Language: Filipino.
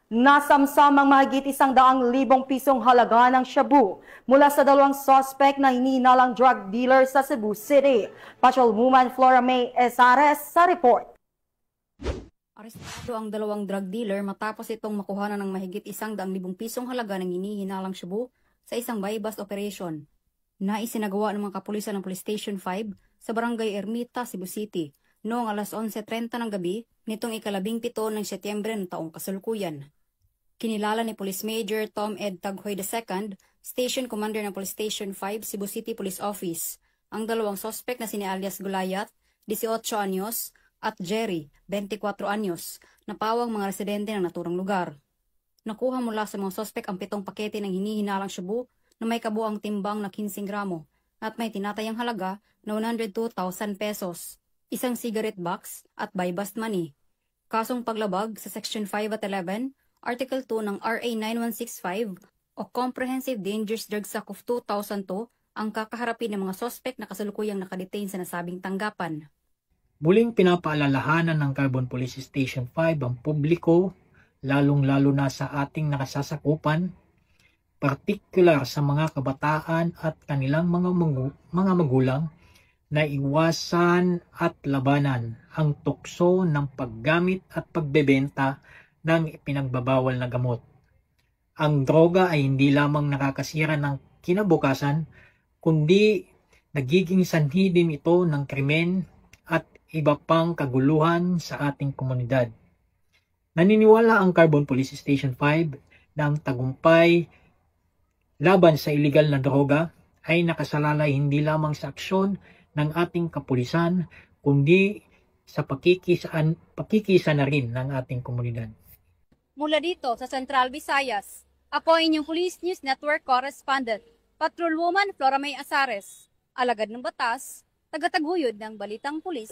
Nasamsamang mahigit 100,000 pisong halaga ng shabu mula sa dalawang suspect na hinihinalang drug dealer sa Cebu City. Patrolwoman Flora May Esares sa report. Arestado ang dalawang drug dealer matapos itong makuhanan ng mahigit 100,000 pisong halaga ng hinihinalang shabu sa isang buy-bust operation na isinagawa ng mga kapulisan ng Police Station 5 sa Barangay Ermita, Cebu City noong alas 11:30 ng gabi nitong ika-17 ng Setyembre ng taong kasalukuyan. Kinilala ni Police Major Tom Ed Taghoy II, Station Commander ng Police Station 5, Cebu City Police Office, ang dalawang suspect na sini alias Gulayat, 18 anyos, at Jerry, 24 anyos, na pawang mga residente ng naturang lugar. Nakuha mula sa mga suspect ang 7 pakete ng hinihinalang shabu na may kabuang timbang na 15 gramo at may tinatayang halaga na 102,000 pesos, isang cigarette box at buy-bust money. Kasong paglabag sa Section 5 at 11, Article 2 ng RA 9165 o Comprehensive Dangerous Drugs Act of 2002 ang kakaharapin ng mga suspect na kasalukuyang nakadetain sa nasabing tanggapan. Muling pinapaalalahanan ng Carbon Police Station 5 ang publiko, lalong-lalo na sa ating nakasasakupan, partikular sa mga kabataan at kanilang mga magulang, na iwasan at labanan ang tukso ng paggamit at pagbebenta ng ipinagbabawal na gamot. Ang droga ay hindi lamang nakakasira ng kinabukasan, kundi nagiging sanhi din ito ng krimen at iba pang kaguluhan sa ating komunidad. Naniniwala ang Carbon Police Station 5 na ang tagumpay laban sa iligal na droga ay nakasalalay hindi lamang sa aksyon ng ating kapulisan, kundi sa pakikisa na rin ng ating komunidad. Mula dito sa Central Visayas, ako inyong Police News Network Correspondent, Patrolwoman Flora May Asares, alagad ng batas, tagataguyod ng Balitang Pulis.